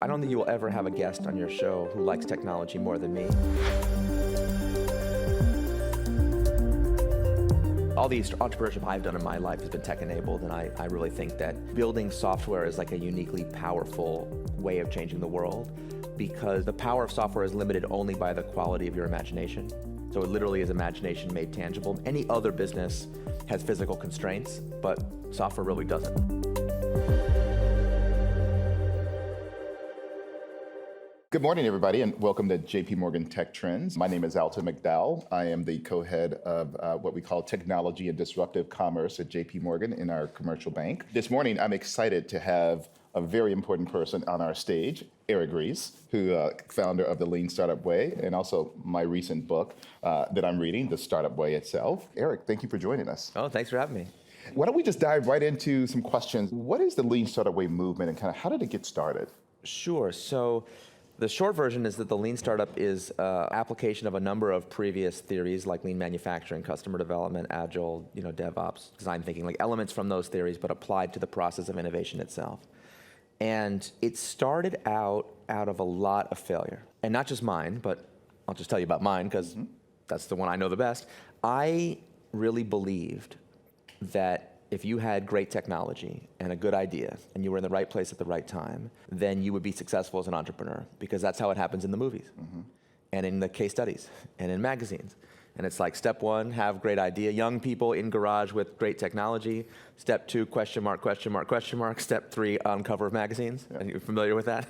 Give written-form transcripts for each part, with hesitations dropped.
I don't think you will ever have a guest on your show who likes technology more than me. All the entrepreneurship I've done in my life has been tech-enabled, and I really think that building software is like a uniquely powerful way of changing the world, because the power of software is limited only by the quality of your imagination. So it literally is imagination made tangible. Any other business has physical constraints, but software really doesn't. Good morning, everybody, and welcome to JPMorgan Tech Trends. My name is Alton McDowell. I am the co-head of what we call Technology and Disruptive Commerce at JPMorgan in our commercial bank. This morning, I'm excited to have a very important person on our stage, Eric Ries, who founder of the Lean Startup Way, and also my recent book that I'm reading, The Startup Way itself. Eric, thank you for joining us. Oh, thanks for having me. Why don't we just dive right into some questions? What is the Lean Startup Way movement, and kind of how did it get started? Sure. So the short version is that the Lean Startup is application of a number of previous theories like lean manufacturing, customer development, agile, DevOps, design thinking, like elements from those theories, but applied to the process of innovation itself. And it started out of a lot of failure. And not just mine, but I'll just tell you about mine because that's the one I know the best. I really believed that if you had great technology and a good idea and you were in the right place at the right time, then you would be successful as an entrepreneur, because that's how it happens in the movies and in the case studies and in magazines. And it's like step one, have great idea. Young people in garage with great technology. Step two, question mark, question mark, question mark. Step three, on cover of magazines. Yeah. Are you familiar with that?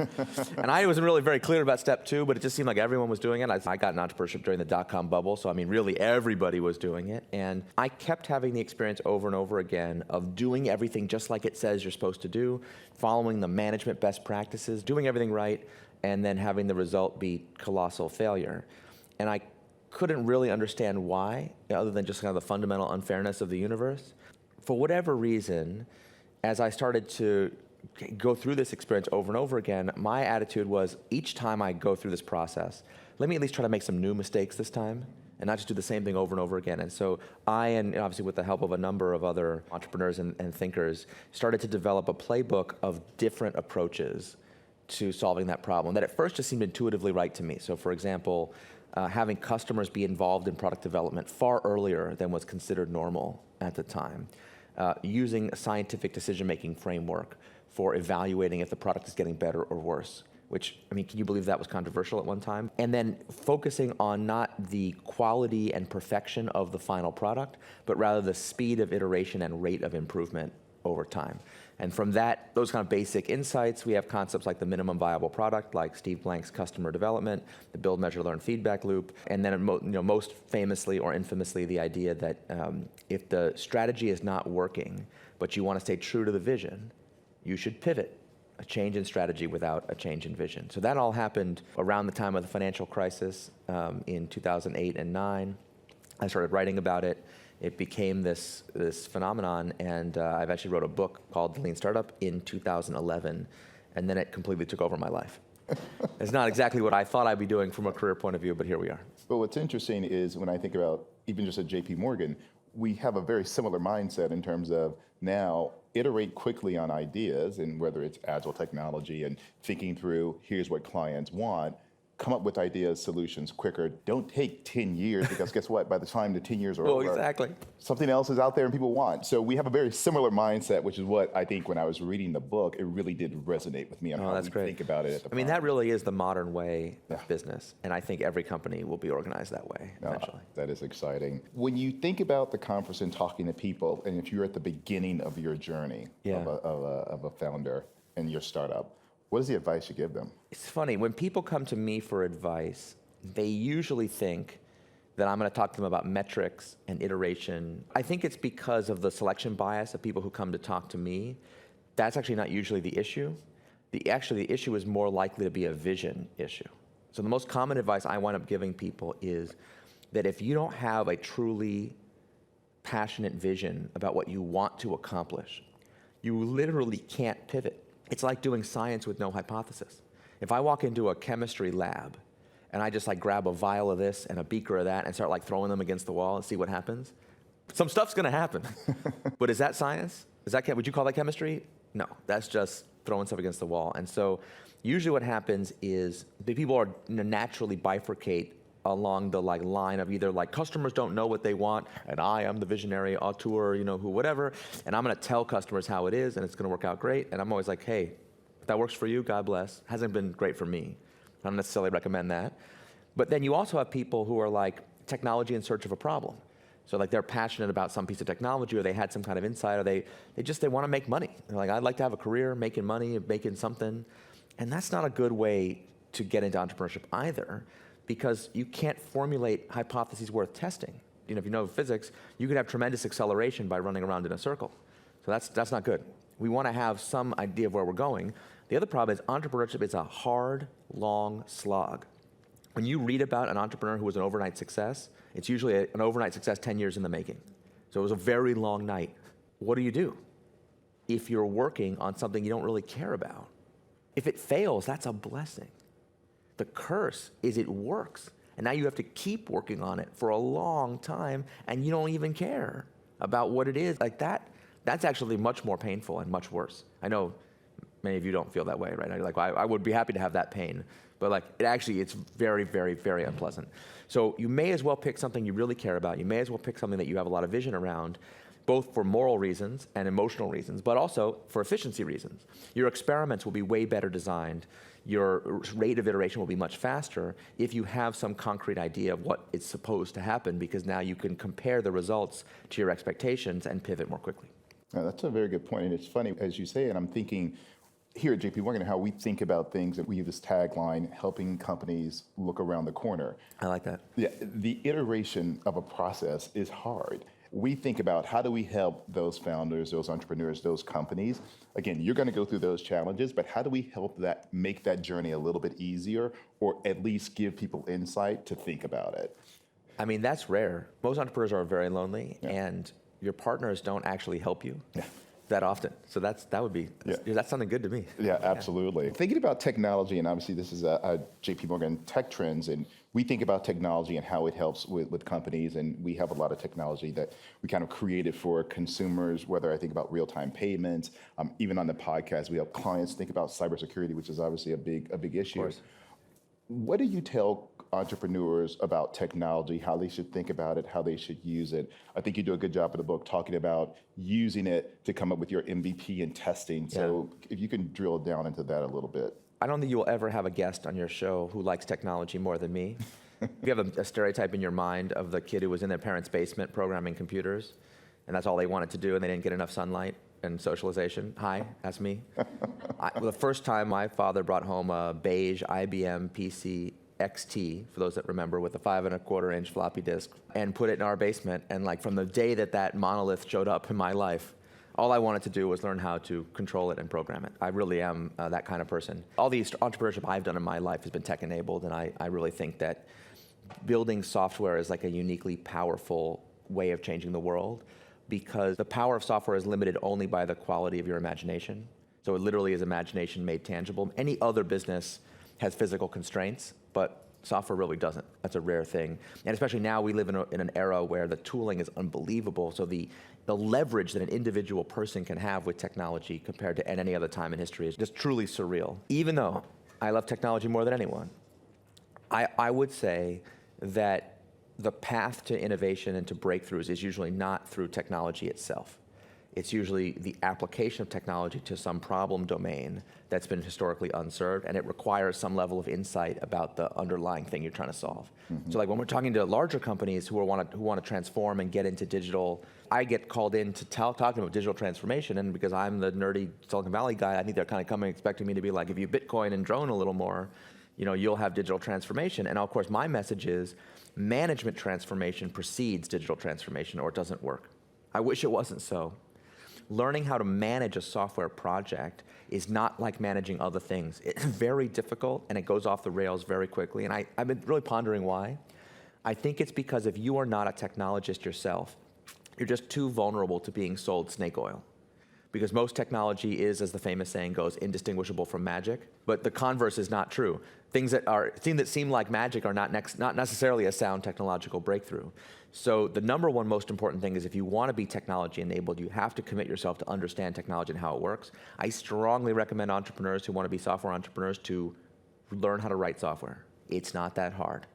And I wasn't really very clear about step two, but it just seemed like everyone was doing it. I got in entrepreneurship during the dot-com bubble, so I mean, really everybody was doing it. And I kept having the experience over and over again of doing everything just like it says you're supposed to do, following the management best practices, doing everything right, and then having the result be colossal failure. And I couldn't really understand why, other than just kind of the fundamental unfairness of the universe. For whatever reason, as I started to go through this experience over and over again, my attitude was, each time I go through this process, let me at least try to make some new mistakes this time and not just do the same thing over and over again. And so I, and obviously with the help of a number of other entrepreneurs and thinkers, started to develop a playbook of different approaches to solving that problem that at first just seemed intuitively right to me. So for example, having customers be involved in product development far earlier than was considered normal at the time. Using a scientific decision-making framework for evaluating if the product is getting better or worse, which, I mean, can you believe that was controversial at one time? And then focusing on not the quality and perfection of the final product, but rather the speed of iteration and rate of improvement over time. And from those kind of basic insights, we have concepts like the minimum viable product, like Steve Blank's customer development, the build, measure, learn feedback loop, and then most famously or infamously, the idea that if the strategy is not working, but you want to stay true to the vision, you should pivot. A change in strategy without a change in vision. So that all happened around the time of the financial crisis in 2008 and 9. I started writing about it. It became this phenomenon, and I eventually wrote a book called The Lean Startup in 2011, and then it completely took over my life. It's not exactly what I thought I'd be doing from a career point of view, but here we are. But what's interesting is when I think about even just at JPMorgan, we have a very similar mindset in terms of now iterate quickly on ideas, and whether it's agile technology and thinking through, here's what clients want, come up with ideas, solutions quicker. Don't take 10 years, because guess what? By the time the 10 years are over, exactly. Something else is out there and people want. So we have a very similar mindset, which is what I think when I was reading the book, it really did resonate with me on how we think about it at the I mean, that really is the modern way of business. And I think every company will be organized that way eventually. That is exciting. When you think about the conference and talking to people, and if you're at the beginning of your journey of a founder and your startup, what is the advice you give them? It's funny, when people come to me for advice, they usually think that I'm going to talk to them about metrics and iteration. I think it's because of the selection bias of people who come to talk to me. That's actually not usually the issue. The issue is more likely to be a vision issue. So the most common advice I wind up giving people is that if you don't have a truly passionate vision about what you want to accomplish, you literally can't pivot. It's like doing science with no hypothesis. If I walk into a chemistry lab and I just like grab a vial of this and a beaker of that and start like throwing them against the wall and see what happens, some stuff's gonna happen. But is that science? Would you call that chemistry? No, that's just throwing stuff against the wall. And so usually what happens is the people are naturally bifurcate along the line of either customers don't know what they want, and I am the visionary auteur, who whatever, and I'm going to tell customers how it is, and it's going to work out great. And I'm always like, hey, if that works for you, God bless. Hasn't been great for me. I don't necessarily recommend that. But then you also have people who are like technology in search of a problem. So they're passionate about some piece of technology, or they had some kind of insight, or they want to make money. They're like, I'd like to have a career making money, making something. And that's not a good way to get into entrepreneurship either, because you can't formulate hypotheses worth testing. If you know physics, you could have tremendous acceleration by running around in a circle. So that's not good. We want to have some idea of where we're going. The other problem is entrepreneurship is a hard, long slog. When you read about an entrepreneur who was an overnight success, it's usually an overnight success 10 years in the making. So it was a very long night. What do you do if you're working on something you don't really care about? If it fails, that's a blessing. The curse is it works, and now you have to keep working on it for a long time, and you don't even care about what it is. That's actually much more painful and much worse. I know many of you don't feel that way, right? You're like, well, I would be happy to have that pain, but it's very, very, very unpleasant. So you may as well pick something you really care about. You may as well pick something that you have a lot of vision around, both for moral reasons and emotional reasons, but also for efficiency reasons. Your experiments will be way better designed. Your rate of iteration will be much faster if you have some concrete idea of what is supposed to happen, because now you can compare the results to your expectations and pivot more quickly. Now, that's a very good point. And it's funny, as you say, and I'm thinking here at JPMorgan how we think about things, and we have this tagline, helping companies look around the corner. I like that. Yeah, the iteration of a process is hard. We think about how do we help those founders, those entrepreneurs, those companies. Again, you're going to go through those challenges, but how do we help that make that journey a little bit easier, or at least give people insight to think about it? I mean, that's rare. Most entrepreneurs are very lonely, and your partners don't actually help you that often. So that's something good to me. Yeah, absolutely. Thinking about technology, and obviously this is a JPMorgan Tech Trends, and we think about technology and how it helps with companies, and we have a lot of technology that we kind of created for consumers, whether I think about real-time payments, even on the podcast, we help clients think about cybersecurity, which is obviously a big issue. Of course. What do you tell entrepreneurs about technology, how they should think about it, how they should use it? I think you do a good job in the book talking about using it to come up with your MVP and testing. So if you can drill down into that a little bit. I don't think you will ever have a guest on your show who likes technology more than me. You have a stereotype in your mind of the kid who was in their parents' basement programming computers, and that's all they wanted to do, and they didn't get enough sunlight and socialization. Hi, that's me. The first time my father brought home a beige IBM PC XT, for those that remember, with a 5.25-inch floppy disk, and put it in our basement. And from the day that monolith showed up in my life, all I wanted to do was learn how to control it and program it. I really am that kind of person. All the entrepreneurship I've done in my life has been tech-enabled, and I really think that building software is a uniquely powerful way of changing the world, because the power of software is limited only by the quality of your imagination. So it literally is imagination made tangible. Any other business has physical constraints, but software really doesn't. That's a rare thing. And especially now we live in an era where the tooling is unbelievable. So the leverage that an individual person can have with technology compared to any other time in history is just truly surreal. Even though I love technology more than anyone, I would say that the path to innovation and to breakthroughs is usually not through technology itself. It's usually the application of technology to some problem domain that's been historically unserved, and it requires some level of insight about the underlying thing you're trying to solve. Mm-hmm. So when we're talking to larger companies who want to transform and get into digital, I get called in to talking about digital transformation, and because I'm the nerdy Silicon Valley guy, I think they're kind of coming expecting me to be like, if you Bitcoin and drone a little more, you'll have digital transformation. And of course, my message is management transformation precedes digital transformation, or it doesn't work. I wish it wasn't so. Learning how to manage a software project is not like managing other things. It's very difficult, and it goes off the rails very quickly. And I've been really pondering why. I think it's because if you are not a technologist yourself, you're just too vulnerable to being sold snake oil. because most technology is, as the famous saying goes, indistinguishable from magic. But the converse is not true. Things that seem like magic are not necessarily a sound technological breakthrough. So the number one most important thing is, if you want to be technology enabled, you have to commit yourself to understand technology and how it works. I strongly recommend entrepreneurs who want to be software entrepreneurs to learn how to write software. It's not that hard.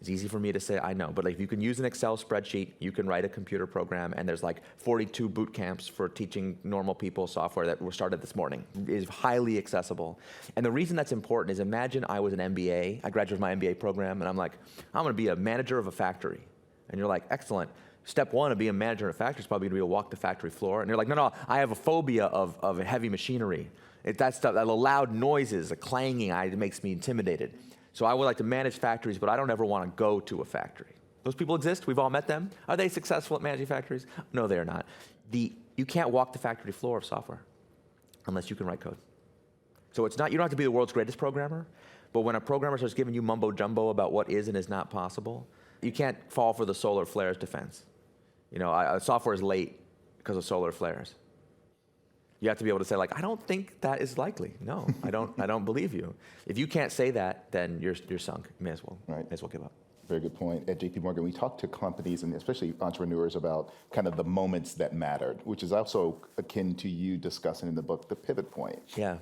It's easy for me to say, I know, but if you can use an Excel spreadsheet, you can write a computer program, and there's like 42 boot camps for teaching normal people software that were started this morning. It is highly accessible. And the reason that's important is, imagine I was an MBA, I graduated my MBA program, and I'm like, I'm gonna be a manager of a factory. And you're like, excellent. Step one of being a manager of a factory is probably gonna be to walk the factory floor. And you're like, no, I have a phobia of heavy machinery. That stuff, that loud noises, the clanging, it makes me intimidated. So I would like to manage factories, but I don't ever want to go to a factory. Those people exist. We've all met them. Are they successful at managing factories? No, they are not. You can't walk the factory floor of software unless you can write code. So it's not, you don't have to be the world's greatest programmer, but when a programmer starts giving you mumbo jumbo about what is and is not possible, you can't fall for the solar flares defense. Software is late because of solar flares. You have to be able to say, like, I don't think that is likely. No, I don't believe you. If you can't say that, then you're sunk. You may as well give up. Very good point. At JPMorgan, we talk to companies and especially entrepreneurs about kind of the moments that mattered, which is also akin to you discussing in the book, the pivot point. Yeah.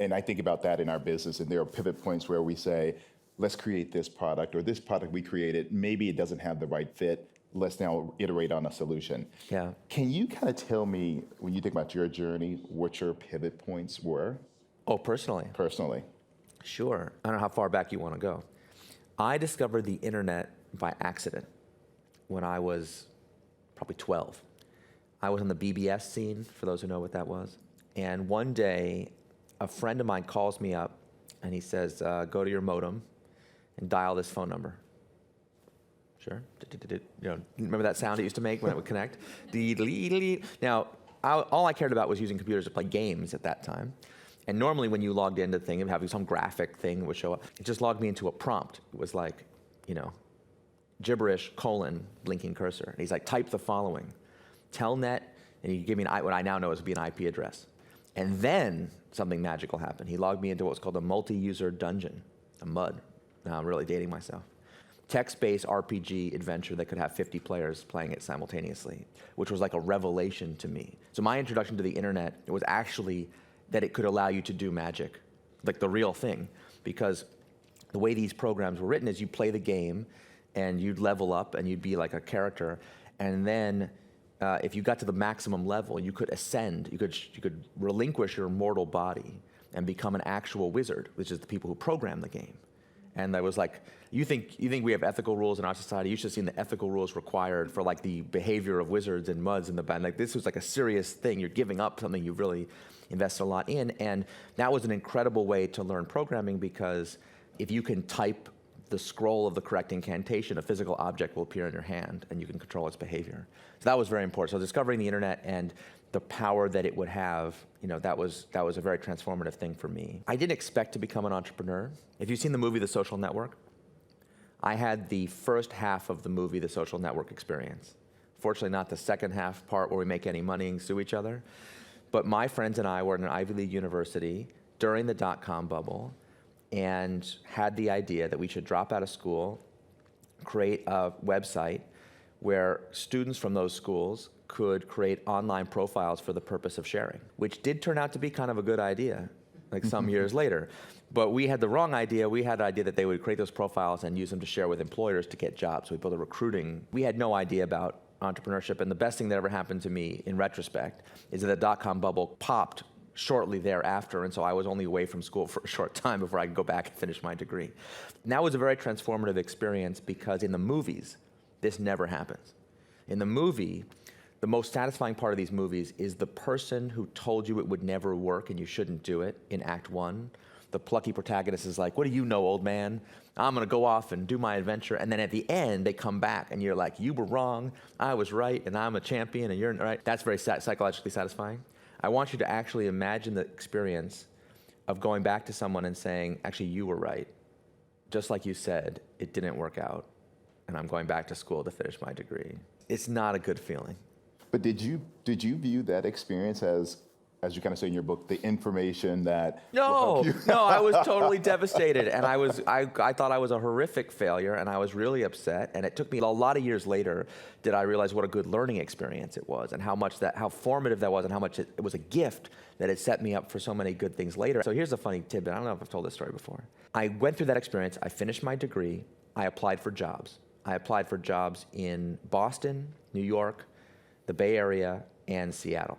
And I think about that in our business, and there are pivot points where we say, let's create this product, or this product we created, maybe it doesn't have the right fit. Let's now iterate on a solution. Yeah. Can you kind of tell me, when you think about your journey, what your pivot points were? Oh, personally? Personally. Sure. I don't know how far back you want to go. I discovered the internet by accident when I was probably 12. I was on the BBS scene, for those who know what that was. And one day, a friend of mine calls me up and he says, go to your modem and dial this phone number. Sure. Remember that sound it used to make when it would connect? Now, all I cared about was using computers to play games at that time. And normally when you logged into the thing, it would have some graphic thing that would show up. It just logged me into a prompt. It was like, gibberish, : blinking cursor. And he's like, type the following. Telnet, and he gave me what I now know would be an IP address. And then something magical happened. He logged me into what was called a multi-user dungeon, a MUD. Now I'm really dating myself. Text-based RPG adventure that could have 50 players playing it simultaneously, which was like a revelation to me. So my introduction to the internet was actually that it could allow you to do magic, like the real thing, because the way these programs were written is you play the game and you'd level up and you'd be like a character, and then if you got to the maximum level, you could ascend, you could relinquish your mortal body and become an actual wizard, which is the people who program the game. And I was like, you think we have ethical rules in our society? You should have seen the ethical rules required for like the behavior of wizards and MUDs in the band. Like, this was like a serious thing. You're giving up something you really invested a lot in. And that was an incredible way to learn programming, because if you can type the scroll of the correct incantation, a physical object will appear in your hand and you can control its behavior. So that was very important. So discovering the internet and the power that it would have, that was a very transformative thing for me. I didn't expect to become an entrepreneur. If you've seen the movie The Social Network, I had the first half of the movie The Social Network experience. Fortunately, not the second half part where we make any money and sue each other. But my friends and I were at an Ivy League university during the dot-com bubble and had the idea that we should drop out of school, create a website where students from those schools could create online profiles for the purpose of sharing, which did turn out to be kind of a good idea, like some years later. But we had the wrong idea. We had the idea that they would create those profiles and use them to share with employers to get jobs. So we built a recruiting. We had no idea about entrepreneurship, and the best thing that ever happened to me in retrospect is that the dot-com bubble popped shortly thereafter, and so I was only away from school for a short time before I could go back and finish my degree. And that was a very transformative experience, because in the movies, this never happens. In the movie, the most satisfying part of these movies is the person who told you it would never work and you shouldn't do it in Act 1. The plucky protagonist is like, what do you know, old man? I'm gonna go off and do my adventure. And then at the end, they come back and you're like, you were wrong, I was right, and I'm a champion, and you're right. That's very psychologically satisfying. I want you to actually imagine the experience of going back to someone and saying, actually, you were right. Just like you said, it didn't work out, and I'm going back to school to finish my degree. It's not a good feeling. But did you view that experience as as you kind of say in your book, the information that will No, help you. no, I was totally devastated, and I thought I was a horrific failure, and I was really upset. And it took me a lot of years later did I realize what a good learning experience it was, and how formative that was, and how much it was a gift that it set me up for so many good things later. So here's a funny tidbit. I don't know if I've told this story before. I went through that experience. I finished my degree. I applied for jobs. I applied for jobs in Boston, New York, the Bay Area, and Seattle.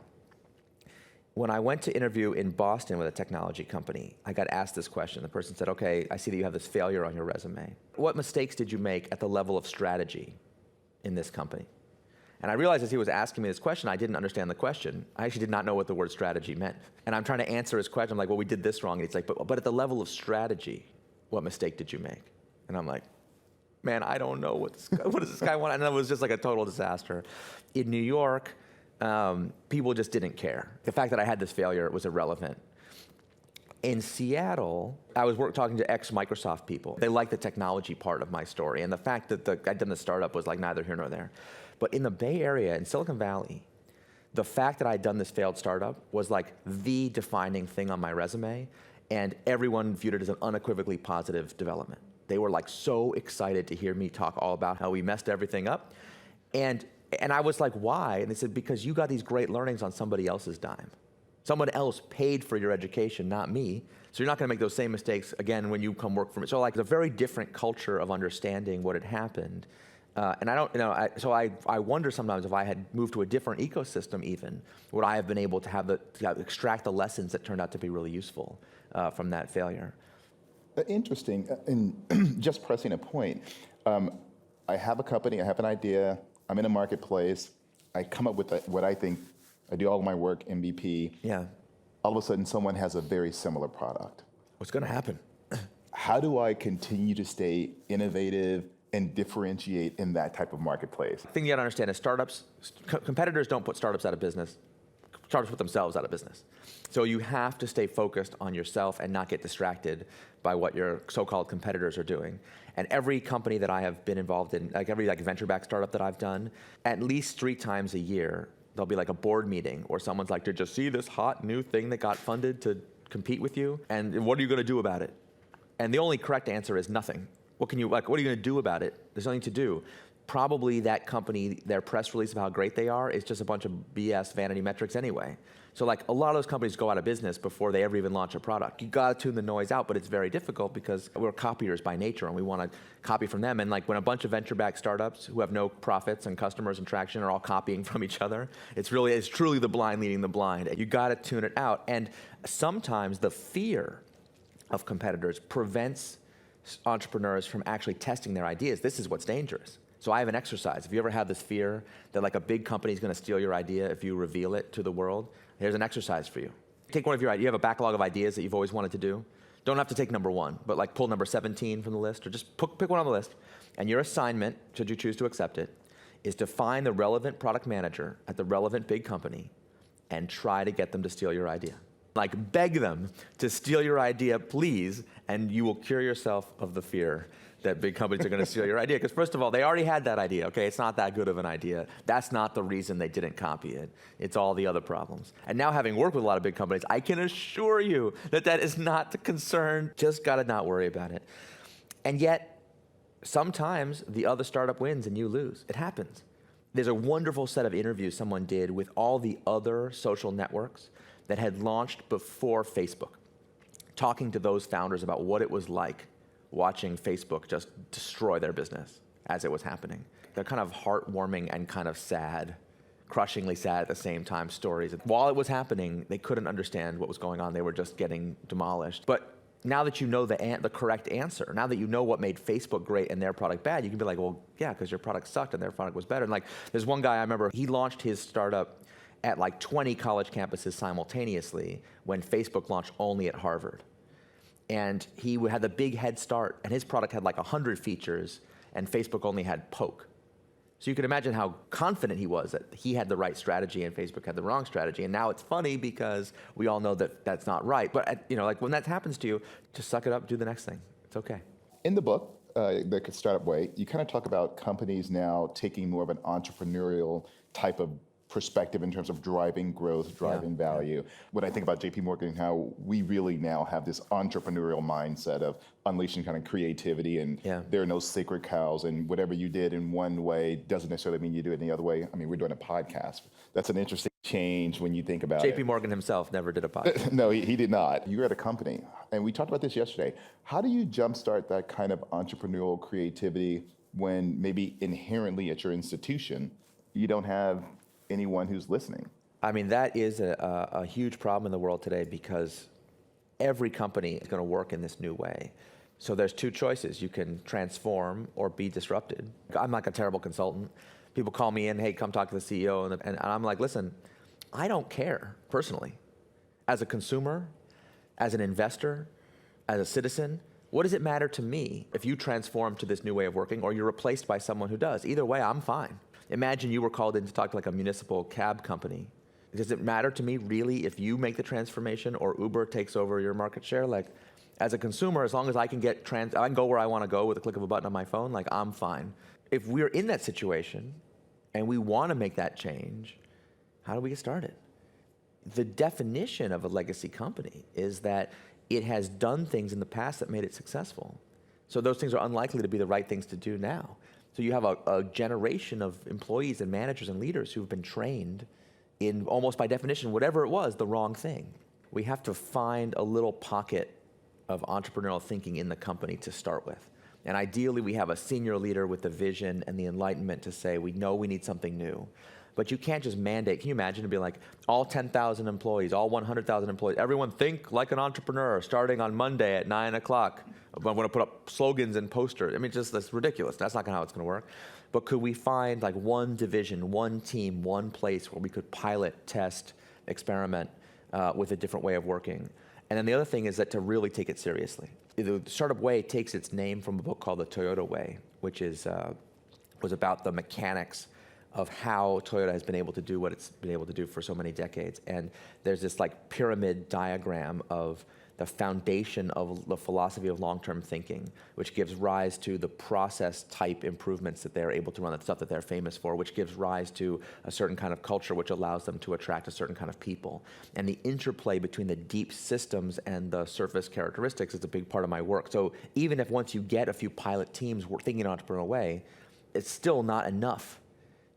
When I went to interview in Boston with a technology company, I got asked this question. The person said, okay, I see that you have this failure on your resume. What mistakes did you make at the level of strategy in this company? And I realized as he was asking me this question, I didn't understand the question. I actually did not know what the word strategy meant. And I'm trying to answer his question. I'm like, well, we did this wrong. And he's like, but at the level of strategy, what mistake did you make? And I'm like, man, I don't know what does this guy want? And it was just like a total disaster. In New York, people just didn't care. The fact that I had this failure was irrelevant. In Seattle, I was talking to ex-Microsoft people. They liked the technology part of my story, and the fact that I'd done the startup was like neither here nor there. But in the Bay Area, in Silicon Valley, the fact that I'd done this failed startup was like the defining thing on my resume, and everyone viewed it as an unequivocally positive development. They were like so excited to hear me talk all about how we messed everything up. And I was like, why? And they said, because you got these great learnings on somebody else's dime. Someone else paid for your education, not me. So you're not going to make those same mistakes again when you come work for me. So like, it's a very different culture of understanding what had happened. And I don't, so I wonder sometimes if I had moved to a different ecosystem even, would I have been able to extract the lessons that turned out to be really useful from that failure? Interesting. And just pressing a point, I have a company, I have an idea, I'm in a marketplace, I come up with what I think, I do all of my work, MVP. Yeah. All of a sudden, someone has a very similar product. What's going to happen? How do I continue to stay innovative and differentiate in that type of marketplace? The thing you got to understand is competitors don't put startups out of business. Startups put themselves out of business. So you have to stay focused on yourself and not get distracted by what your so-called competitors are doing. And every company that I have been involved in, like every venture-backed startup that I've done, at least 3 times a year, there'll be like a board meeting or someone's like, did you see this hot new thing that got funded to compete with you? And what are you going to do about it? And the only correct answer is nothing. What are you going to do about it? There's nothing to do. Probably that company, their press release of how great they are is just a bunch of BS vanity metrics anyway. So like a lot of those companies go out of business before they ever even launch a product. You got to tune the noise out, but it's very difficult because we're copiers by nature and we want to copy from them. And like when a bunch of venture-backed startups who have no profits and customers and traction are all copying from each other, it's truly the blind leading the blind. You got to tune it out. And sometimes the fear of competitors prevents entrepreneurs from actually testing their ideas. This is what's dangerous. So I have an exercise. If you ever had this fear that like a big company is going to steal your idea if you reveal it to the world, here's an exercise for you. Take one of your ideas. You have a backlog of ideas that you've always wanted to do. Don't have to take number 1, but like pull number 17 from the list, or just pick one on the list. And your assignment, should you choose to accept it, is to find the relevant product manager at the relevant big company and try to get them to steal your idea. Like beg them to steal your idea, please, and you will cure yourself of the fear that big companies are going to steal your idea. Because first of all, they already had that idea, okay? It's not that good of an idea. That's not the reason they didn't copy it. It's all the other problems. And now having worked with a lot of big companies, I can assure you that that is not the concern. Just got to not worry about it. And yet, sometimes the other startup wins and you lose. It happens. There's a wonderful set of interviews someone did with all the other social networks that had launched before Facebook, talking to those founders about what it was like watching Facebook just destroy their business as it was happening. They're kind of heartwarming and kind of sad, crushingly sad at the same time stories. While it was happening, they couldn't understand what was going on. They were just getting demolished. But now that you know the correct answer, now that you know what made Facebook great and their product bad, you can be like, well, yeah, because your product sucked and their product was better. And like, there's one guy I remember, he launched his startup at like 20 college campuses simultaneously when Facebook launched only at Harvard. And he had the big head start, and his product had like 100 features, and Facebook only had Poke. So you can imagine how confident he was that he had the right strategy and Facebook had the wrong strategy. And now it's funny because we all know that that's not right. But like when that happens to you, just suck it up, do the next thing. It's okay. In the book, The Startup Way, you kind of talk about companies now taking more of an entrepreneurial type of perspective in terms of driving growth, driving value. When I think about JPMorgan, how we really now have this entrepreneurial mindset of unleashing kind of creativity, and there are no sacred cows, and whatever you did in one way doesn't necessarily mean you do it any other way. I mean, we're doing a podcast. That's an interesting change when you think about it. JPMorgan himself never did a podcast. No, he did not. You're at a company, and we talked about this yesterday. How do you jumpstart that kind of entrepreneurial creativity when maybe inherently at your institution, you don't have anyone who's listening? I mean, that is a huge problem in the world today, because every company is going to work in this new way. So there's two choices. You can transform or be disrupted. I'm like a terrible consultant. People call me in, hey, come talk to the CEO. And I'm like, listen, I don't care personally. As a consumer, as an investor, as a citizen, what does it matter to me if you transform to this new way of working or you're replaced by someone who does? Either way, I'm fine. Imagine you were called in to talk to like a municipal cab company. Does it matter to me really if you make the transformation or Uber takes over your market share? Like, as a consumer, as long as I can I can go where I want to go with a click of a button on my phone, like, I'm fine. If we're in that situation and we want to make that change, how do we get started? The definition of a legacy company is that it has done things in the past that made it successful. So those things are unlikely to be the right things to do now. So you have a generation of employees and managers and leaders who've been trained in, almost by definition, whatever it was, the wrong thing. We have to find a little pocket of entrepreneurial thinking in the company to start with. And ideally, we have a senior leader with the vision and the enlightenment to say, we know we need something new. But you can't just mandate. Can you imagine to be like, all 10,000 employees, all 100,000 employees, everyone think like an entrepreneur starting on Monday at 9 o'clock. I'm going to put up slogans and posters. I mean, that's ridiculous. That's not how it's going to work. But could we find like one division, one team, one place where we could pilot, test, experiment with a different way of working? And then the other thing is that to really take it seriously. The Startup Way takes its name from a book called The Toyota Way, which was about the mechanics of how Toyota has been able to do what it's been able to do for so many decades. And there's this like pyramid diagram of the foundation of the philosophy of long-term thinking, which gives rise to the process type improvements that they're able to run, the stuff that they're famous for, which gives rise to a certain kind of culture, which allows them to attract a certain kind of people. And the interplay between the deep systems and the surface characteristics is a big part of my work. So even if once you get a few pilot teams thinking in an entrepreneurial way, it's still not enough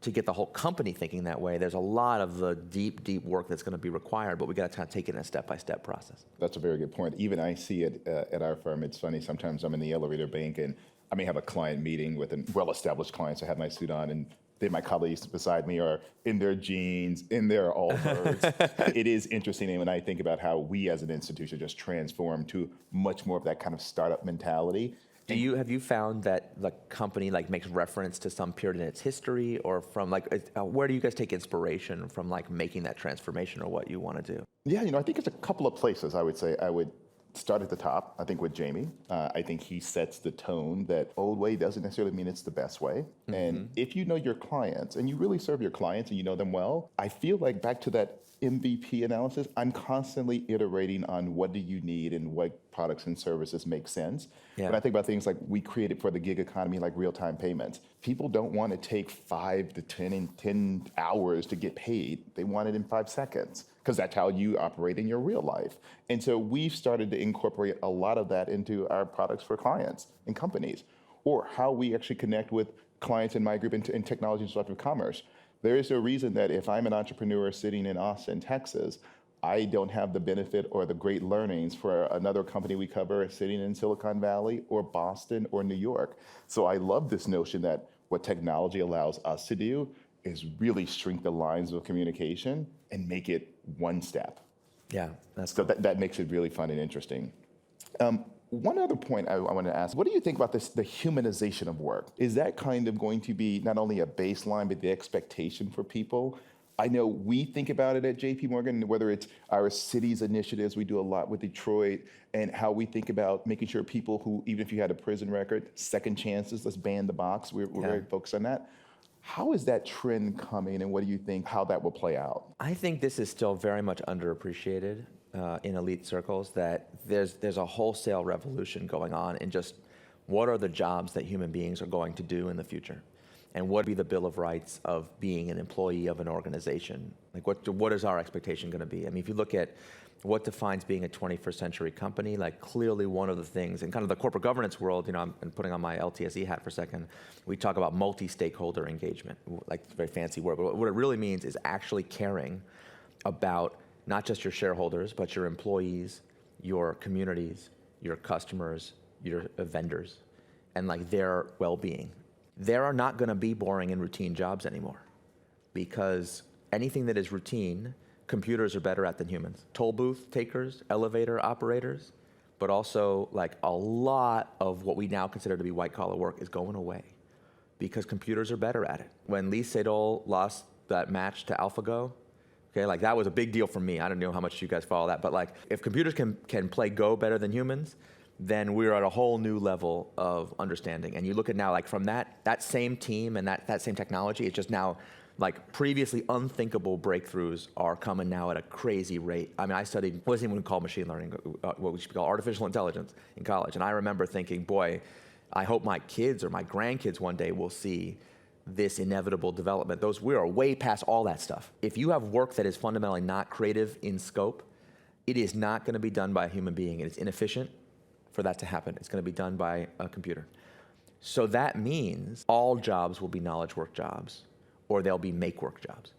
to get the whole company thinking that way. There's a lot of the deep, deep work that's going to be required, but we got to kind of take it in a step-by-step process. That's a very good point. Even I see it at our firm. It's funny, sometimes I'm in the elevator bank and I may have a client meeting with a well-established client, so I have my suit on, and then my colleagues beside me are in their jeans, in their Allbirds. It is interesting, and when I think about how we as an institution just transform to much more of that kind of startup mentality. Have you found that the company like makes reference to some period in its history, or from like where do you guys take inspiration from, like making that transformation or what you want to do? Yeah, I think it's a couple of places. I would say I would start at the top. I think with Jamie, I think he sets the tone that old way doesn't necessarily mean it's the best way. Mm-hmm. And if you know your clients and you really serve your clients and you know them well, I feel like back to that MVP analysis, I'm constantly iterating on what do you need and what products and services make sense. Yeah. When I think about things like we created for the gig economy, like real-time payments, people don't want to take 5 to 10 hours to get paid. They want it in 5 seconds because that's how you operate in your real life. And so we've started to incorporate a lot of that into our products for clients and companies, or how we actually connect with clients in my group in Technology and Disruptive Commerce. There is a reason that if I'm an entrepreneur sitting in Austin, Texas, I don't have the benefit or the great learnings for another company we cover sitting in Silicon Valley or Boston or New York. So I love this notion that what technology allows us to do is really shrink the lines of communication and make it one step. Yeah, that's so cool. that makes it really fun and interesting. One other point I want to ask, what do you think about this, the humanization of work? Is that kind of going to be not only a baseline, but the expectation for people? I know we think about it at JPMorgan, whether it's our cities initiatives, we do a lot with Detroit, and how we think about making sure people who, even if you had a prison record, second chances, let's ban the box, we're very focused on that. How is that trend coming, and what do you think, how that will play out? I think this is still very much underappreciated in elite circles, that there's a wholesale revolution going on in just what are the jobs that human beings are going to do in the future. and what would be the Bill of Rights of being an employee of an organization? Like what is our expectation going to be? I mean, if you look at what defines being a 21st century company, like clearly one of the things in kind of the corporate governance world, I'm putting on my LTSE hat for a second, we talk about multi-stakeholder engagement, like it's a very fancy word, but what it really means is actually caring about not just your shareholders, but your employees, your communities, your customers, your vendors, and like their well-being. There are not going to be boring and routine jobs anymore, because anything that is routine, computers are better at than humans. Toll booth takers, elevator operators, but also like a lot of what we now consider to be white collar work is going away because computers are better at it. When Lee Sedol lost that match to AlphaGo, okay, like that was a big deal for me. I don't know how much you guys follow that, but like if computers can play Go better than humans, then we're at a whole new level of understanding. And you look at now, like from that same team and that same technology, it's just now like previously unthinkable breakthroughs are coming now at a crazy rate. I mean, I studied, wasn't even called machine learning, what we should call artificial intelligence in college. And I remember thinking, boy, I hope my kids or my grandkids one day will see this inevitable development. We are way past all that stuff. If you have work that is fundamentally not creative in scope, it is not going to be done by a human being. It's inefficient for that to happen. It's going to be done by a computer. So that means all jobs will be knowledge work jobs, or they'll be make work jobs.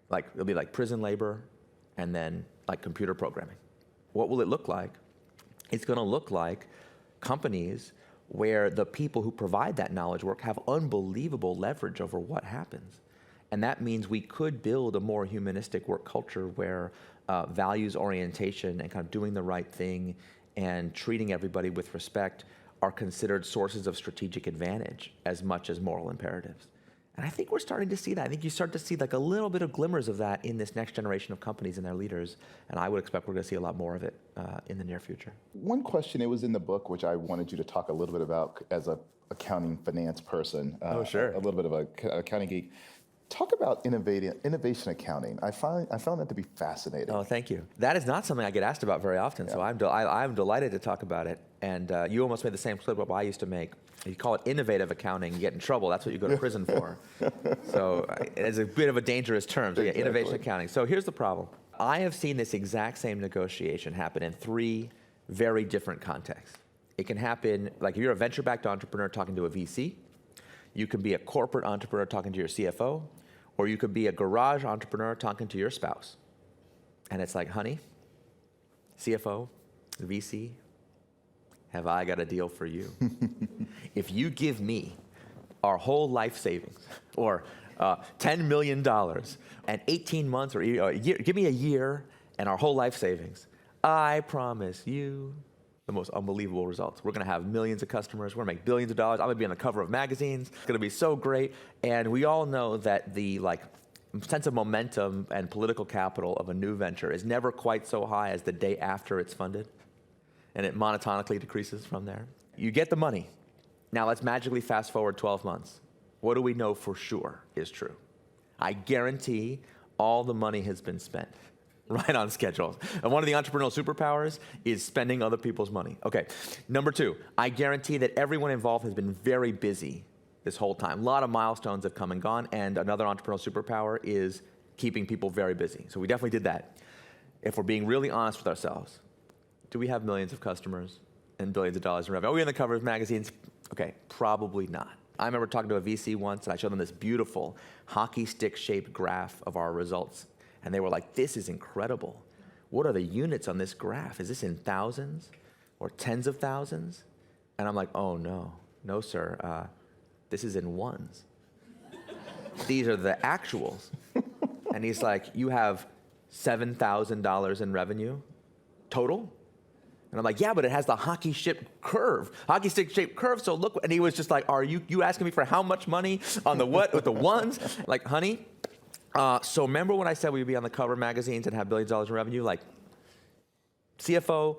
Like it'll be like prison labor and then like computer programming. What will it look like? It's going to look like companies where the people who provide that knowledge work have unbelievable leverage over what happens. And that means we could build a more humanistic work culture where values orientation and kind of doing the right thing and treating everybody with respect are considered sources of strategic advantage as much as moral imperatives. And I think we're starting to see that. I think you start to see like a little bit of glimmers of that in this next generation of companies and their leaders. And I would expect we're going to see a lot more of it in the near future. One question, it was in the book, which I wanted you to talk a little bit about as a accounting finance person. Oh, sure. A little bit of a accounting geek. Talk about innovation accounting. I found that to be fascinating. Oh, thank you. That is not something I get asked about very often, so I'm delighted to talk about it. And you almost made the same slip up I used to make. You call it innovative accounting, you get in trouble. That's what you go to prison for. So it's a bit of a dangerous term. So yeah, Exactly. Innovation accounting. So here's the problem. I have seen this exact same negotiation happen in 3 very different contexts. It can happen, like if you're a venture-backed entrepreneur talking to a VC, you can be a corporate entrepreneur talking to your CFO, or you could be a garage entrepreneur talking to your spouse. And it's like, honey, CFO, VC, have I got a deal for you? If you give me our whole life savings, or $10 million, and 18 months or a year, give me a year and our whole life savings, I promise you the most unbelievable results. We're going to have millions of customers. We're going to make billions of dollars. I'm going to be on the cover of magazines. It's going to be so great. And we all know that the sense of momentum and political capital of a new venture is never quite so high as the day after it's funded. And it monotonically decreases from there. You get the money. Now let's magically fast forward 12 months. What do we know for sure is true? I guarantee all the money has been spent. Right on schedule. And one of the entrepreneurial superpowers is spending other people's money. Okay, number 2, I guarantee that everyone involved has been very busy this whole time. A lot of milestones have come and gone, and another entrepreneurial superpower is keeping people very busy. So we definitely did that. If we're being really honest with ourselves, do we have millions of customers and billions of dollars in revenue? Are we on the cover of magazines? Okay, probably not. I remember talking to a VC once, and I showed them this beautiful hockey stick-shaped graph of our results. And they were like, this is incredible. What are the units on this graph? Is this in thousands or tens of thousands? And I'm like, oh, no, sir. This is in ones. These are the actuals. And he's like, you have $7,000 in revenue total? And I'm like, yeah, but it has the hockey stick shaped curve. So look, and he was just like, are you asking me for how much money on the what with the ones? Like, honey, so remember when I said we'd be on the cover of magazines and have billions of dollars in revenue? Like, CFO,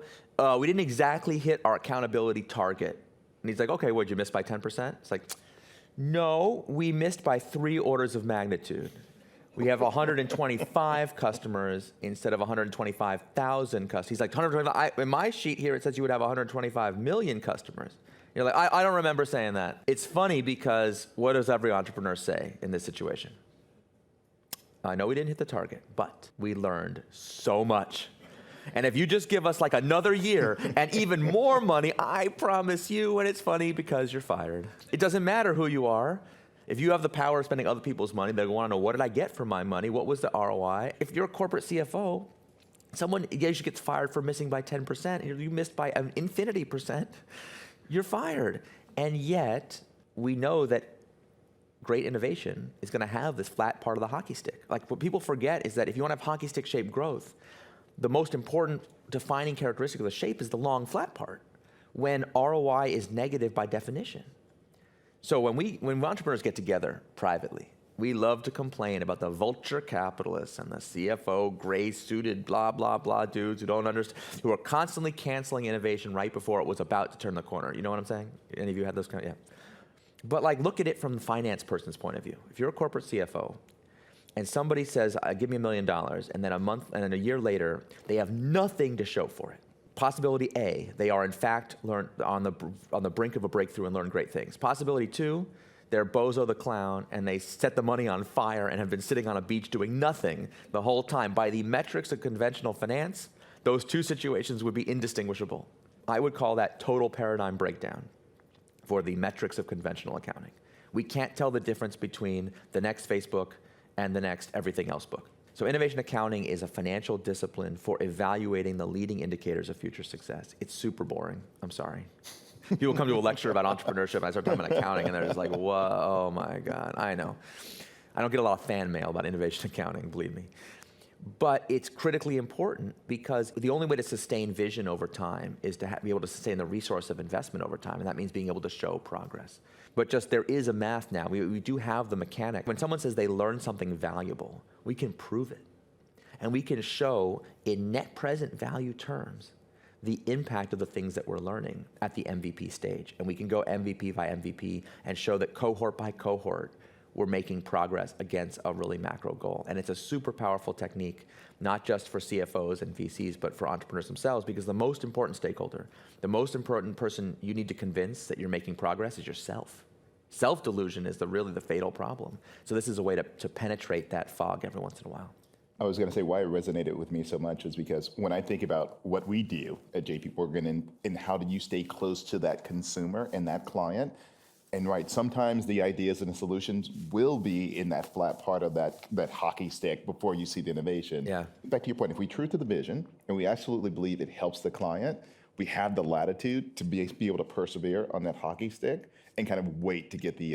we didn't exactly hit our accountability target. And he's like, okay, what'd you miss by 10%? It's like, no, we missed by 3 orders of magnitude. We have 125 customers instead of 125,000 customers. He's like, 125, in my sheet here, it says you would have 125 million customers. You're like, I don't remember saying that. It's funny because what does every entrepreneur say in this situation? I know we didn't hit the target, but we learned so much. And if you just give us like another year and even more money, I promise you, and it's funny because you're fired. It doesn't matter who you are. If you have the power of spending other people's money, they want to know, what did I get for my money? What was the ROI? If you're a corporate CFO, someone usually gets fired for missing by 10%. You missed by an infinity percent. You're fired. And yet, we know that great innovation is going to have this flat part of the hockey stick. Like, what people forget is that if you want to have hockey stick shaped growth, the most important defining characteristic of the shape is the long flat part, when ROI is negative by definition. So when entrepreneurs get together privately, we love to complain about the vulture capitalists and the CFO, gray-suited, blah, blah, blah dudes who don't understand, who are constantly canceling innovation right before it was about to turn the corner. You know what I'm saying? Any of you had those kind of, yeah. But like, look at it from the finance person's point of view. If you're a corporate CFO, and somebody says, give me $1 million, and then a year later, they have nothing to show for it. Possibility A, they are in fact on the brink of a breakthrough and learn great things. Possibility 2, they're Bozo the Clown, and they set the money on fire and have been sitting on a beach doing nothing the whole time. By the metrics of conventional finance, those two situations would be indistinguishable. I would call that total paradigm breakdown for the metrics of conventional accounting. We can't tell the difference between the next Facebook and the next everything else book. So innovation accounting is a financial discipline for evaluating the leading indicators of future success. It's super boring. I'm sorry. People come to a lecture about entrepreneurship, and I start talking about accounting, and they're just like, whoa, oh my God, I know. I don't get a lot of fan mail about innovation accounting, believe me. But it's critically important because the only way to sustain vision over time is to be able to sustain the resource of investment over time, and that means being able to show progress. But just there is a math now. We do have the mechanic. When someone says they learned something valuable, we can prove it. And we can show in net present value terms the impact of the things that we're learning at the MVP stage. And we can go MVP by MVP and show that cohort by cohort, we're making progress against a really macro goal. And it's a super powerful technique, not just for CFOs and VCs, but for entrepreneurs themselves, because the most important stakeholder, the most important person you need to convince that you're making progress is yourself. Self-delusion is really the fatal problem. So this is a way to penetrate that fog every once in a while. I was going to say why it resonated with me so much is because when I think about what we do at JPMorgan and how do you stay close to that consumer and that client, and right, sometimes the ideas and the solutions will be in that flat part of that hockey stick before you see the innovation. Yeah. Back to your point, if we true to the vision and we absolutely believe it helps the client, we have the latitude to be able to persevere on that hockey stick and kind of wait to get the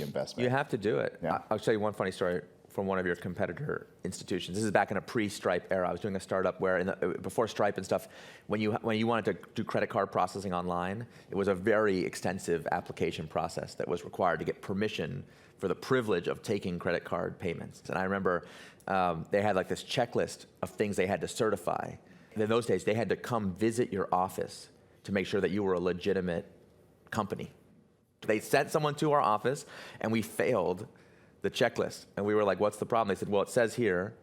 investment. You have to do it. Yeah. I'll tell you one funny story from one of your competitor institutions. This is back in a pre-Stripe era. I was doing a startup where before Stripe and stuff, when you wanted to do credit card processing online, it was a very extensive application process that was required to get permission for the privilege of taking credit card payments. And I remember they had like this checklist of things they had to certify. And in those days, they had to come visit your office to make sure that you were a legitimate company. They sent someone to our office, and we failed the checklist. And we were like, what's the problem? They said, well, it says here,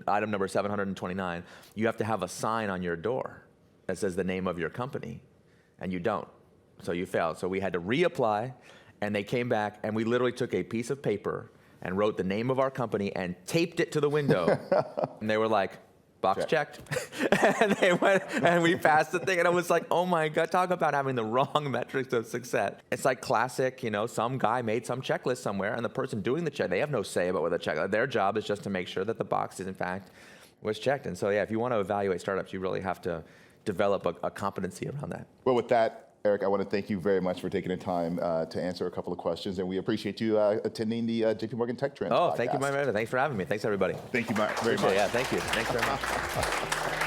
item number 729, you have to have a sign on your door that says the name of your company, and you don't. So you failed. So we had to reapply, and they came back, and we literally took a piece of paper and wrote the name of our company and taped it to the window. And they were like, box checked. And they went, and we passed the thing, and I was like, oh my God, talk about having the wrong metrics of success. It's like classic, some guy made some checklist somewhere, and the person doing the check, they have no say about what the check, their job is just to make sure that the box is in fact was checked. And so yeah, if you want to evaluate startups, you really have to develop a competency around that. Well, with that, Eric, I want to thank you very much for taking the time to answer a couple of questions, and we appreciate you attending the JPMorgan Tech Trends podcast. Thank you, my man. Thanks for having me. Thanks, everybody. Thank you very much. Yeah, thank you. Thanks very much.